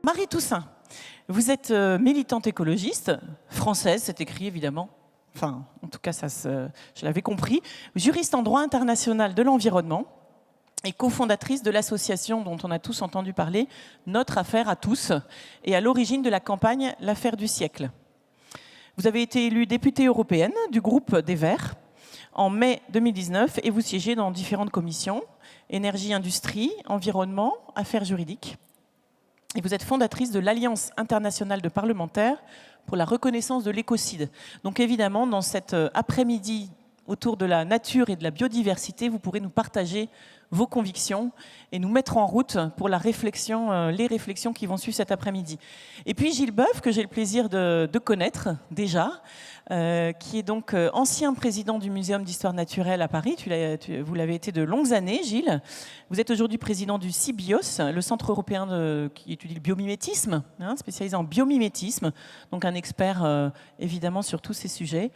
Marie Toussaint, vous êtes militante écologiste, française, c'est écrit évidemment. Enfin, en tout cas, je l'avais compris. Juriste en droit international de l'environnement et cofondatrice de l'association dont on a tous entendu parler, Notre Affaire à tous, et à l'origine de la campagne L'Affaire du siècle. Vous avez été élue députée européenne du groupe des Verts en mai 2019 et vous siégez dans différentes commissions, énergie, industrie, environnement, affaires juridiques. Et vous êtes fondatrice de l'Alliance internationale de parlementaires pour la reconnaissance de l'écocide. Donc évidemment, dans cet après-midi autour de la nature et de la biodiversité, vous pourrez nous partager vos convictions et nous mettre en route pour la réflexion, les réflexions qui vont suivre cet après-midi. Et puis Gilles Boeuf, que j'ai le plaisir de connaître déjà, qui est donc ancien président du Muséum d'histoire naturelle à Paris. Vous l'avez été de longues années, Gilles. Vous êtes aujourd'hui président du CIBIOS, le Centre européen qui étudie le biomimétisme, spécialisé en biomimétisme, donc un expert évidemment sur tous ces sujets.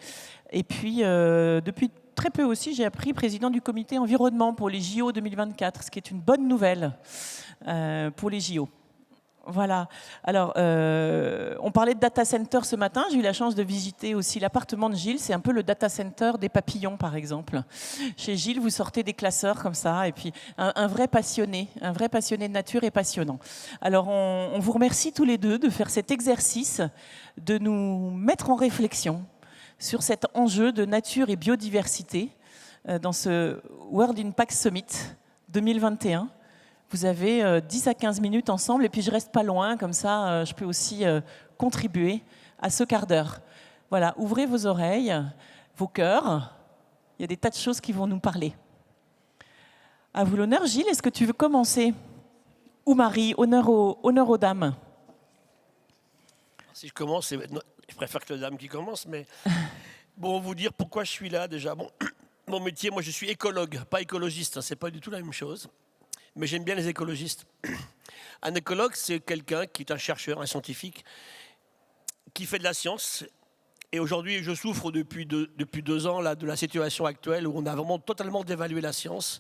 Et puis, depuis très peu aussi, j'ai appris président du comité environnement pour les JO 2024, ce qui est une bonne nouvelle pour les JO. Voilà. Alors, on parlait de data center ce matin. J'ai eu la chance de visiter aussi l'appartement de Gilles. C'est un peu le data center des papillons, par exemple. Chez Gilles, vous sortez des classeurs comme ça, et puis un vrai passionné de nature et passionnant. Alors, on vous remercie tous les deux de faire cet exercice, de nous mettre en réflexion sur cet enjeu de nature et biodiversité dans ce World Impact Summit 2021. Vous avez 10 à 15 minutes ensemble et puis je reste pas loin, comme ça je peux aussi contribuer à ce quart d'heure. Voilà, ouvrez vos oreilles, vos cœurs, il y a des tas de choses qui vont nous parler. À vous l'honneur, Gilles, est-ce que tu veux commencer? Ou Marie, honneur aux dames. Si je commence, je préfère que la dame qui commence, mais bon, vous dire pourquoi je suis là déjà. Bon, mon métier, moi je suis écologue, pas écologiste, c'est pas du tout la même chose. Mais j'aime bien les écologistes. Un écologue, c'est quelqu'un qui est un chercheur, un scientifique, qui fait de la science. Et aujourd'hui, je souffre depuis 2 ans là, de la situation actuelle où on a vraiment totalement dévalué la science.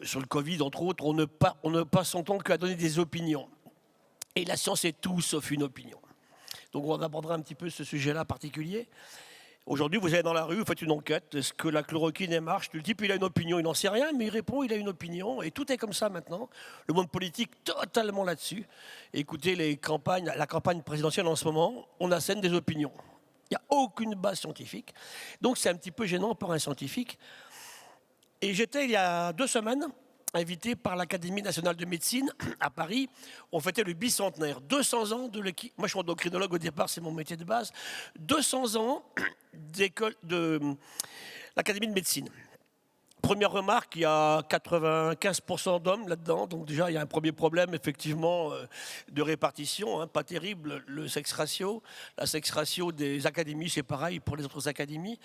Sur le Covid, entre autres, on ne passe son temps qu'à donner des opinions. Et la science est tout sauf une opinion. Donc on abordera un petit peu ce sujet-là particulier. Aujourd'hui, vous allez dans la rue, vous faites une enquête. Est-ce que la chloroquine marche? Le type, il a une opinion, il n'en sait rien, mais il répond, il a une opinion. Et tout est comme ça maintenant. Le monde politique, totalement là-dessus. Écoutez, la campagne présidentielle en ce moment, on assène des opinions. Il n'y a aucune base scientifique. Donc c'est un petit peu gênant pour un scientifique. Et j'étais, il y a 2 semaines, invité par l'Académie nationale de médecine à Paris. On fêtait le bicentenaire. 200 ans de l'équipe. Moi, je suis endocrinologue au départ, c'est mon métier de base. 200 ans de l'Académie de médecine. Première remarque, il y a 95% d'hommes là-dedans. Donc déjà, il y a un premier problème, effectivement, de répartition. Pas terrible, le sexe ratio. La sexe ratio des académies, c'est pareil pour les autres académies.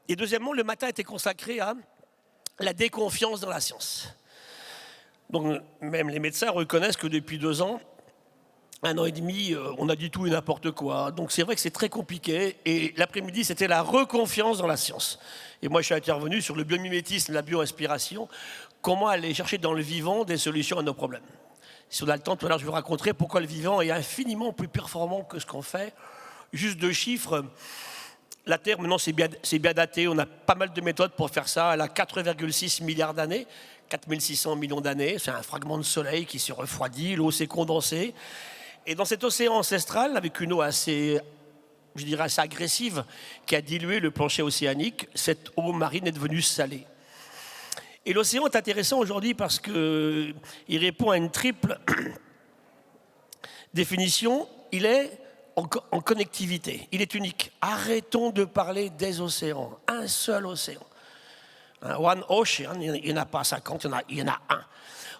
Et deuxièmement, le matin était consacré à la déconfiance dans la science. Donc même les médecins reconnaissent que depuis 2 ans, 1 an et demi, on a dit tout et n'importe quoi. Donc c'est vrai que c'est très compliqué. Et l'après-midi, c'était la reconfiance dans la science. Et moi, je suis intervenu sur le biomimétisme, la bioinspiration. Comment aller chercher dans le vivant des solutions à nos problèmes. Si on a le temps, tout à l'heure, je vous raconterai pourquoi le vivant est infiniment plus performant que ce qu'on fait. Juste 2 chiffres. La Terre, maintenant, c'est bien daté. On a pas mal de méthodes pour faire ça. Elle a 4,6 milliards d'années, 4600 millions d'années. C'est un fragment de soleil qui se refroidit. L'eau s'est condensée. Et dans cet océan ancestral, avec une eau assez agressive, qui a dilué le plancher océanique, cette eau marine est devenue salée. Et l'océan est intéressant aujourd'hui parce qu'il répond à une triple définition. Il est en connectivité. Il est unique. Arrêtons de parler des océans. Un seul océan. One ocean, il n'y en a pas 50, il y en a un.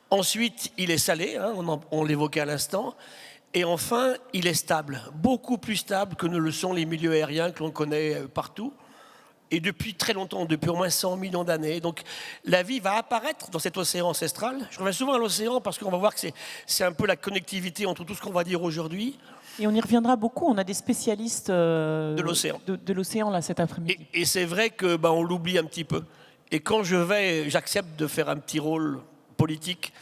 Ensuite, il est salé, on l'évoquait à l'instant. Et enfin, il est stable. Beaucoup plus stable que ne le sont les milieux aériens que l'on connaît partout. Et depuis très longtemps, depuis au moins 100 millions d'années. Donc la vie va apparaître dans cet océan ancestral. Je reviens souvent à l'océan parce qu'on va voir que c'est un peu la connectivité entre tout ce qu'on va dire aujourd'hui. Et on y reviendra beaucoup, on a des spécialistes de l'océan de l'océan là cet après-midi. Et c'est vrai que on l'oublie un petit peu. Et quand j'accepte de faire un petit rôle politique,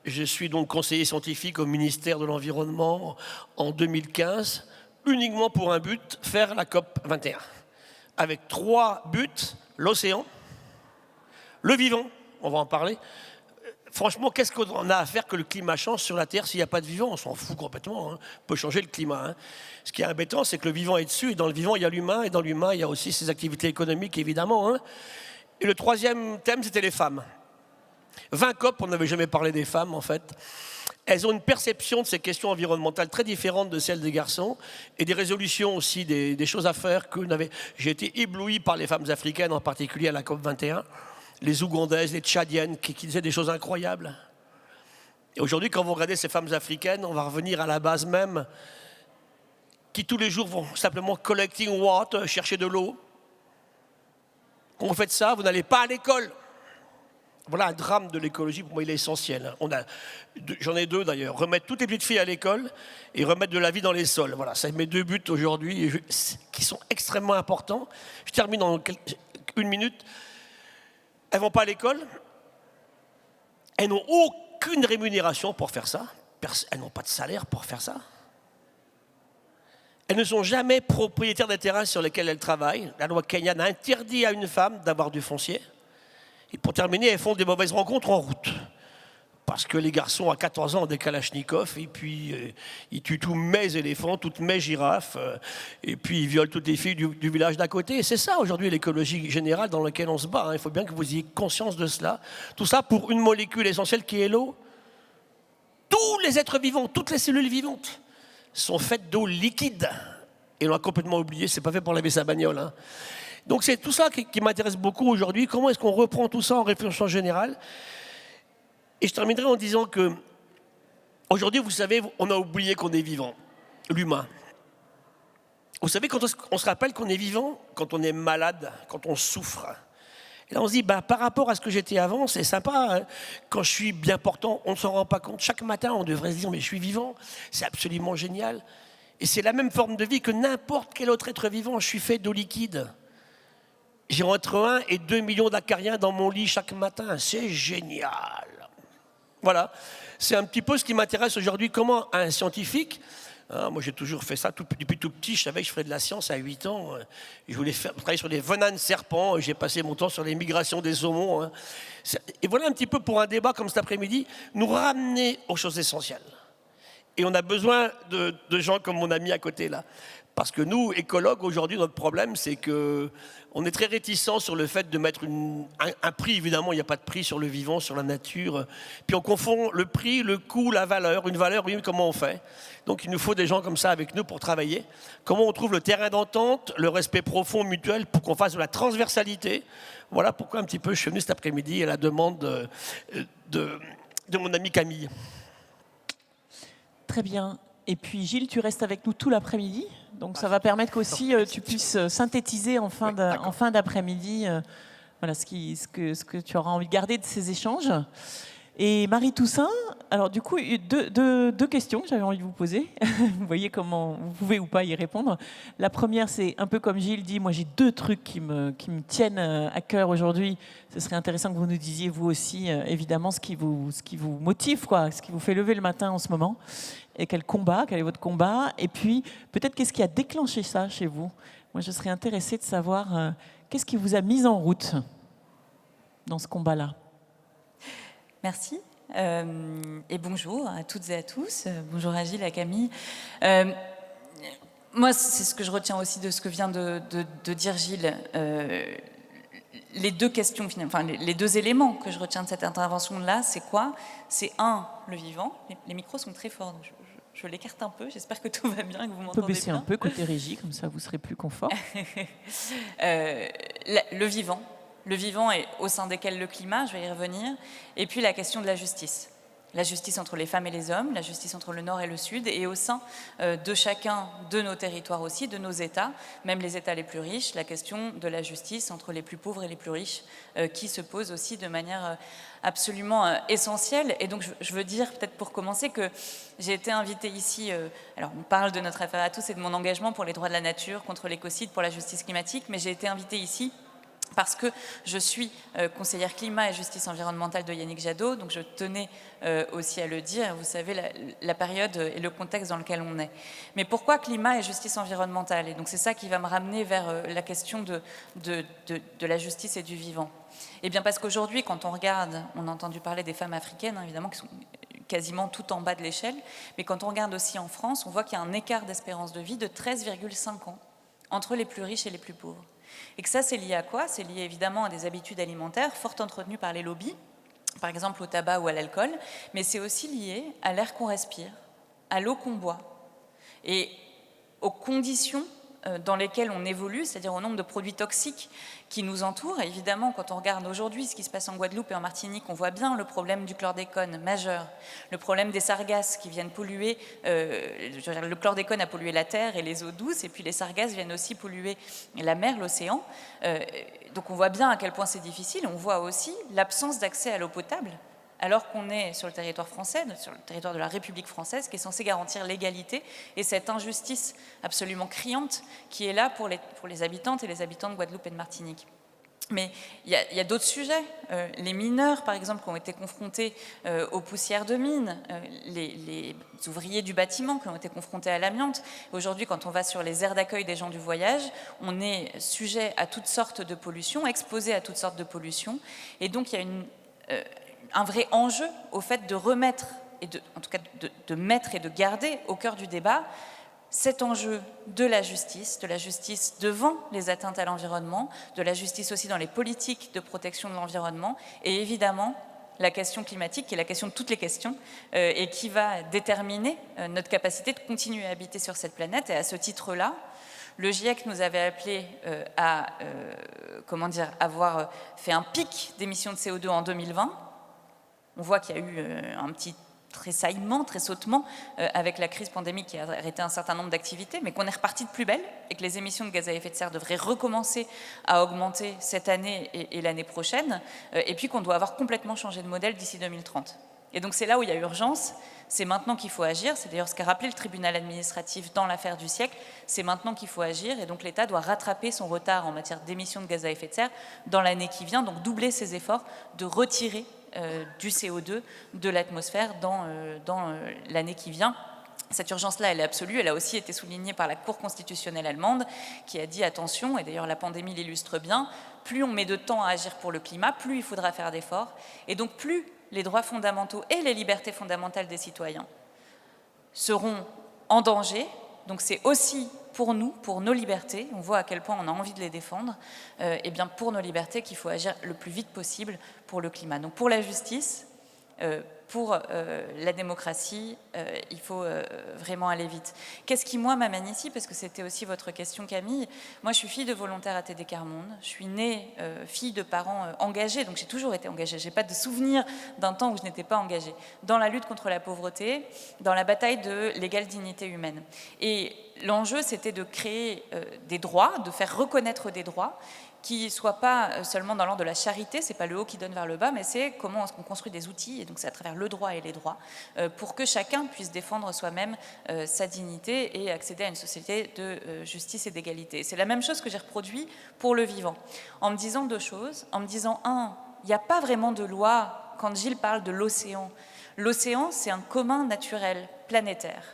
Je suis donc conseiller scientifique au ministère de l'Environnement en 2015, uniquement pour un but, faire la COP 21. Avec 3 buts, l'océan, le vivant, on va en parler. Franchement, qu'est-ce qu'on a à faire que le climat change sur la Terre s'il n'y a pas de vivant? On s'en fout complètement, hein. On peut changer le climat, hein. Ce qui est embêtant, c'est que le vivant est dessus, et dans le vivant, il y a l'humain, et dans l'humain, il y a aussi ses activités économiques, évidemment, hein. Et le 3e thème, c'était les femmes. 20 COP, on n'avait jamais parlé des femmes, en fait. Elles ont une perception de ces questions environnementales très différente de celle des garçons, et des résolutions aussi, des choses à faire que j'ai été ébloui par les femmes africaines, en particulier à la COP 21. Les Ougandaises, les Tchadiennes, qui disaient des choses incroyables. Et aujourd'hui, quand vous regardez ces femmes africaines, on va revenir à la base même, qui tous les jours vont simplement collecting water, chercher de l'eau. Quand vous faites ça, vous n'allez pas à l'école. Voilà un drame de l'écologie, pour moi il est essentiel. J'en ai 2 d'ailleurs, remettre toutes les petites filles à l'école et remettre de la vie dans les sols. Voilà, c'est mes 2 buts aujourd'hui, qui sont extrêmement importants. Je termine en 1 minute. Elles ne vont pas à l'école, elles n'ont aucune rémunération pour faire ça, elles n'ont pas de salaire pour faire ça. Elles ne sont jamais propriétaires des terrains sur lesquels elles travaillent. La loi kenyane interdit à une femme d'avoir du foncier. Et pour terminer, elles font des mauvaises rencontres en route. Parce que les garçons à 14 ans ont des kalachnikovs, et puis ils tuent tous mes éléphants, toutes mes girafes, et puis ils violent toutes les filles du village d'à côté. Et c'est ça aujourd'hui l'écologie générale dans laquelle on se bat, hein. Il faut bien que vous ayez conscience de cela. Tout ça pour une molécule essentielle qui est l'eau. Tous les êtres vivants, toutes les cellules vivantes sont faites d'eau liquide. Et on a complètement oublié, c'est pas fait pour laver sa bagnole, hein. Donc c'est tout ça qui m'intéresse beaucoup aujourd'hui. Comment est-ce qu'on reprend tout ça en réflexion générale? Et je terminerai en disant que, aujourd'hui, vous savez, on a oublié qu'on est vivant, l'humain. Vous savez, quand on se rappelle qu'on est vivant, quand on est malade, quand on souffre. Et là, on se dit, par rapport à ce que j'étais avant, c'est sympa, hein. Quand je suis bien portant, on ne s'en rend pas compte. Chaque matin, on devrait se dire, mais je suis vivant, c'est absolument génial. Et c'est la même forme de vie que n'importe quel autre être vivant. Je suis fait d'eau liquide. J'ai entre 1 et 2 millions d'acariens dans mon lit chaque matin. C'est génial. Voilà, c'est un petit peu ce qui m'intéresse aujourd'hui. Comment un scientifique, hein, moi j'ai toujours fait ça depuis tout petit, je savais que je ferais de la science à 8 ans. Je voulais travailler sur les venins de serpents, j'ai passé mon temps sur les migrations des saumons. Hein. Et voilà un petit peu pour un débat comme cet après-midi, nous ramener aux choses essentielles. Et on a besoin de gens comme mon ami à côté là. Parce que nous, écologues, aujourd'hui, notre problème, c'est qu'on est très réticents sur le fait de mettre un prix. Évidemment, il n'y a pas de prix sur le vivant, sur la nature. Puis on confond le prix, le coût, la valeur. Une valeur, oui, comment on fait? Donc il nous faut des gens comme ça avec nous pour travailler. Comment on trouve le terrain d'entente, le respect profond, mutuel, pour qu'on fasse de la transversalité. Voilà pourquoi un petit peu je suis venu cet après-midi à la demande de mon ami Camille. Très bien. Et puis Gilles, tu restes avec nous tout l'après-midi. Donc ça va permettre qu'aussi tu puisses synthétiser en fin d'après-midi voilà, ce que tu auras envie de garder de ces échanges. Et Marie Toussaint, alors du coup, deux questions que j'avais envie de vous poser. Vous voyez comment vous pouvez ou pas y répondre. La première, c'est un peu comme Gilles dit, moi j'ai 2 trucs qui me tiennent à cœur aujourd'hui. Ce serait intéressant que vous nous disiez vous aussi, évidemment, ce qui vous motive, quoi, ce qui vous fait lever le matin en ce moment. Et quel est votre combat? Et puis, peut-être qu'est-ce qui a déclenché ça chez vous? Moi, je serais intéressée de savoir qu'est-ce qui vous a mis en route dans ce combat-là. Merci. Et bonjour à toutes et à tous. Bonjour à Gilles, à Camille. Moi, c'est ce que je retiens aussi de ce que vient de dire Gilles. Les 2 questions, enfin les 2 éléments que je retiens de cette intervention-là, c'est quoi? C'est le vivant. Les micros sont très forts, donc je l'écarte un peu. J'espère que tout va bien et que vous m'entendez bien. On peut baisser un peu côté régie, comme ça vous serez plus confort. Le vivant. Le vivant et au sein desquels le climat, je vais y revenir. Et puis la question de la justice. La justice entre les femmes et les hommes, la justice entre le Nord et le Sud, et au sein de chacun de nos territoires aussi, de nos États, même les États les plus riches, la question de la justice entre les plus pauvres et les plus riches, qui se pose aussi de manière absolument essentielle. Et donc je veux dire, peut-être pour commencer, que j'ai été invitée ici, alors on parle de notre affaire à tous et de mon engagement pour les droits de la nature, contre l'écocide, pour la justice climatique, mais j'ai été invitée ici parce que je suis conseillère climat et justice environnementale de Yannick Jadot, donc je tenais aussi à le dire, vous savez la période et le contexte dans lequel on est. Mais pourquoi climat et justice environnementale? Et donc c'est ça qui va me ramener vers la question de la justice et du vivant. Eh bien parce qu'aujourd'hui, quand on regarde, on a entendu parler des femmes africaines, hein, évidemment, qui sont quasiment tout en bas de l'échelle, mais quand on regarde aussi en France, on voit qu'il y a un écart d'espérance de vie de 13,5 ans entre les plus riches et les plus pauvres. Et que ça, c'est lié à quoi? C'est lié évidemment à des habitudes alimentaires fortes entretenues par les lobbies, par exemple au tabac ou à l'alcool, mais c'est aussi lié à l'air qu'on respire, à l'eau qu'on boit et aux conditions dans lesquelles on évolue, c'est-à-dire au nombre de produits toxiques qui nous entourent. Et évidemment, quand on regarde aujourd'hui ce qui se passe en Guadeloupe et en Martinique, on voit bien le problème du chlordécone majeur, le problème des sargasses qui viennent polluer, le chlordécone a pollué la terre et les eaux douces, et puis les sargasses viennent aussi polluer la mer, l'océan. Donc on voit bien à quel point c'est difficile. On voit aussi l'absence d'accès à l'eau potable, alors qu'on est sur le territoire français, sur le territoire de la République française, qui est censé garantir l'égalité et cette injustice absolument criante qui est là pour les habitantes et les habitants de Guadeloupe et de Martinique. Mais il y a d'autres sujets. Les mineurs, par exemple, qui ont été confrontés aux poussières de mines, les ouvriers du bâtiment qui ont été confrontés à l'amiante. Aujourd'hui, quand on va sur les aires d'accueil des gens du voyage, on est sujet à toutes sortes de pollutions, exposé à toutes sortes de pollutions. Et donc, il y a un vrai enjeu au fait de remettre, en tout cas de mettre et de garder au cœur du débat cet enjeu de la justice devant les atteintes à l'environnement, de la justice aussi dans les politiques de protection de l'environnement, et évidemment la question climatique, qui est la question de toutes les questions, et qui va déterminer notre capacité de continuer à habiter sur cette planète. Et à ce titre-là, le GIEC nous avait appelé à avoir fait un pic d'émissions de CO2 en 2020. On voit qu'il y a eu un petit tressaillement, tressautement avec la crise pandémique qui a arrêté un certain nombre d'activités, mais qu'on est reparti de plus belle et que les émissions de gaz à effet de serre devraient recommencer à augmenter cette année et l'année prochaine, et puis qu'on doit avoir complètement changé de modèle d'ici 2030. Et donc c'est là où il y a urgence, c'est maintenant qu'il faut agir, c'est d'ailleurs ce qu'a rappelé le tribunal administratif dans l'affaire du siècle, c'est maintenant qu'il faut agir, et donc l'État doit rattraper son retard en matière d'émissions de gaz à effet de serre dans l'année qui vient, donc doubler ses efforts de retirer du CO2 de l'atmosphère dans l'année qui vient. Cette urgence-là, elle est absolue. Elle a aussi été soulignée par la Cour constitutionnelle allemande qui a dit attention, et d'ailleurs la pandémie l'illustre bien, plus on met de temps à agir pour le climat, plus il faudra faire d'efforts, et donc plus les droits fondamentaux et les libertés fondamentales des citoyens seront en danger. Donc c'est aussi pour nous, pour nos libertés, on voit à quel point on a envie de les défendre, et bien pour nos libertés qu'il faut agir le plus vite possible pour le climat. Donc pour la justice, pour la démocratie, il faut vraiment aller vite. Qu'est-ce qui, moi, m'amène ici? Parce que c'était aussi votre question, Camille. Moi, je suis fille de volontaire à TD Quart Monde. Je suis née fille de parents engagés, donc j'ai toujours été engagée. Je n'ai pas de souvenir d'un temps où je n'étais pas engagée dans la lutte contre la pauvreté, dans la bataille de l'égale dignité humaine. Et l'enjeu, c'était de créer des droits, de faire reconnaître des droits qui ne soit pas seulement dans l'ordre de la charité, c'est pas le haut qui donne vers le bas, mais c'est comment est-ce qu'on construit des outils, et donc c'est à travers le droit et les droits, pour que chacun puisse défendre soi-même sa dignité et accéder à une société de justice et d'égalité. C'est la même chose que j'ai reproduit pour le vivant, en me disant deux choses, en me disant, il n'y a pas vraiment de loi quand Gilles parle de l'océan. L'océan, c'est un commun naturel planétaire.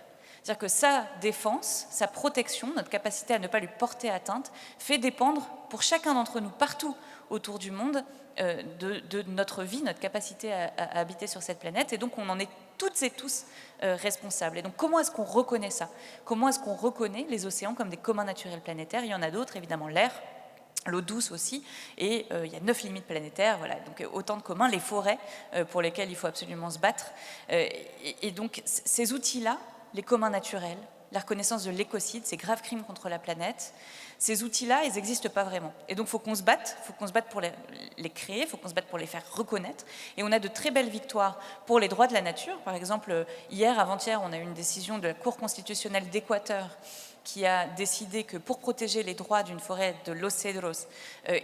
C'est-à-dire que sa défense, sa protection, notre capacité à ne pas lui porter atteinte, fait dépendre pour chacun d'entre nous, partout autour du monde, de notre vie, notre capacité à habiter sur cette planète. Et donc, on en est toutes et tous responsables. Et donc, comment est-ce qu'on reconnaît ça? Comment est-ce qu'on reconnaît les océans comme des communs naturels planétaires? Il y en a d'autres, évidemment, l'air, l'eau douce aussi, et il y a 9 limites planétaires, voilà, donc autant de communs, les forêts pour lesquelles il faut absolument se battre. Et donc, ces outils-là, les communs naturels, la reconnaissance de l'écocide, ces graves crimes contre la planète, ces outils-là, ils n'existent pas vraiment. Et donc, il faut qu'on se batte pour les créer, il faut qu'on se batte pour les faire reconnaître. Et on a de très belles victoires pour les droits de la nature. Par exemple, hier, avant-hier, on a eu une décision de la Cour constitutionnelle d'Équateur qui a décidé que pour protéger les droits d'une forêt de Los Cedros,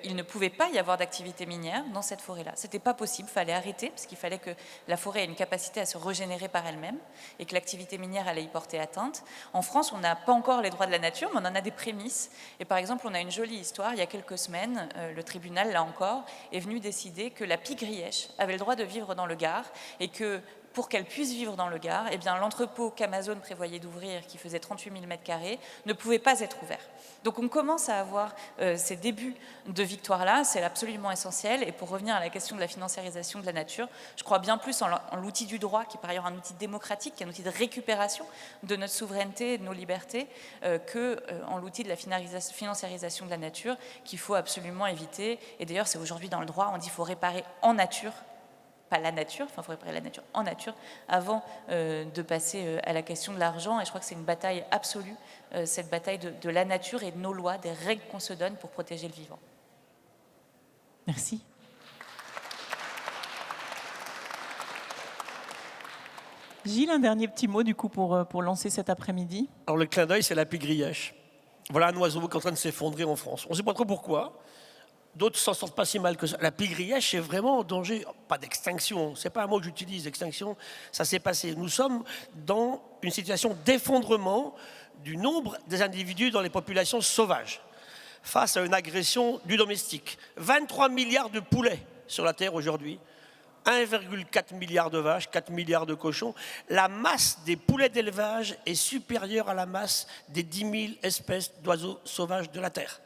il ne pouvait pas y avoir d'activité minière dans cette forêt-là. C'était pas possible, il fallait arrêter, parce qu'il fallait que la forêt ait une capacité à se régénérer par elle-même et que l'activité minière allait y porter atteinte. En France, on n'a pas encore les droits de la nature, mais on en a des prémices. Et par exemple, on a une jolie histoire. Il y a quelques semaines, le tribunal, là encore, est venu décider que la pie grièche avait le droit de vivre dans le Gard et que pour qu'elle puisse vivre dans le Gard, eh bien, l'entrepôt qu'Amazon prévoyait d'ouvrir, qui faisait 38 000 m², ne pouvait pas être ouvert. Donc on commence à avoir ces débuts de victoire-là, c'est absolument essentiel. Et pour revenir à la question de la financiarisation de la nature, je crois bien plus en l'outil du droit, qui est par ailleurs un outil démocratique, qui est un outil de récupération de notre souveraineté et de nos libertés, qu'en l'outil de la financiarisation de la nature, qu'il faut absolument éviter. Et d'ailleurs, c'est aujourd'hui dans le droit, on dit qu'il faut réparer en nature, pas la nature, enfin il faut réparer la nature en nature, avant de passer à la question de l'argent. Et je crois que c'est une bataille absolue, cette bataille de la nature et de nos lois, des règles qu'on se donne pour protéger le vivant. Merci. Gilles, un dernier petit mot du coup pour lancer cet après-midi. Alors le clin d'œil, c'est la pie grièche. Voilà un oiseau qui est en train de s'effondrer en France. On ne sait pas trop pourquoi. D'autres s'en sortent pas si mal que ça. La pie grièche est vraiment en danger, pas d'extinction, c'est pas un mot que j'utilise, extinction, ça s'est passé. Nous sommes dans une situation d'effondrement du nombre des individus dans les populations sauvages face à une agression du domestique. 23 milliards de poulets sur la Terre aujourd'hui, 1,4 milliard de vaches, 4 milliards de cochons. La masse des poulets d'élevage est supérieure à la masse des 10 000 espèces d'oiseaux sauvages de la Terre.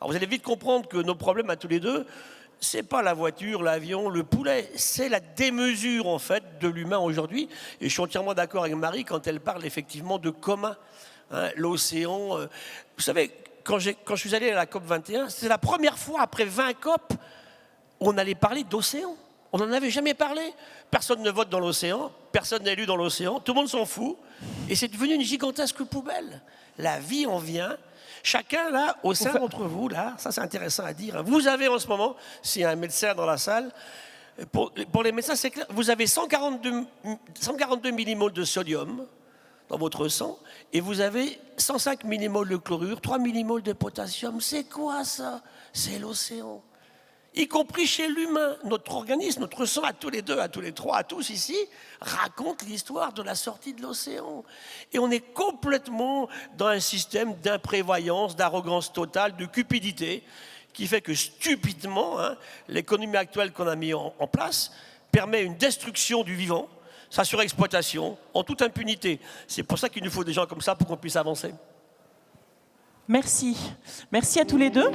Alors vous allez vite comprendre que nos problèmes à tous les deux, c'est pas la voiture, l'avion, le poulet, c'est la démesure en fait de l'humain aujourd'hui. Et je suis entièrement d'accord avec Marie quand elle parle effectivement de commun. Hein, l'océan, vous savez, quand je suis allé à la COP 21, c'est la première fois après 20 COP où on allait parler d'océan. On n'en avait jamais parlé. Personne ne vote dans l'océan, personne n'est élu dans l'océan, tout le monde s'en fout. Et c'est devenu une gigantesque poubelle. La vie en vient. Chacun, là, au sein d'entre vous, là, ça c'est intéressant à dire. Vous avez en ce moment, s'il y a un médecin dans la salle, pour les médecins, c'est clair, vous avez 142 millimoles de sodium dans votre sang et vous avez 105 millimoles de chlorure, 3 millimoles de potassium. C'est quoi ça? C'est l'océan. Y compris chez l'humain, notre organisme, notre sang, à tous les deux, à tous les trois, à tous ici, raconte l'histoire de la sortie de l'océan. Et on est complètement dans un système d'imprévoyance, d'arrogance totale, de cupidité, qui fait que stupidement, hein, l'économie actuelle qu'on a mis en place permet une destruction du vivant, sa surexploitation, en toute impunité. C'est pour ça qu'il nous faut des gens comme ça pour qu'on puisse avancer. Merci. Merci à tous les deux.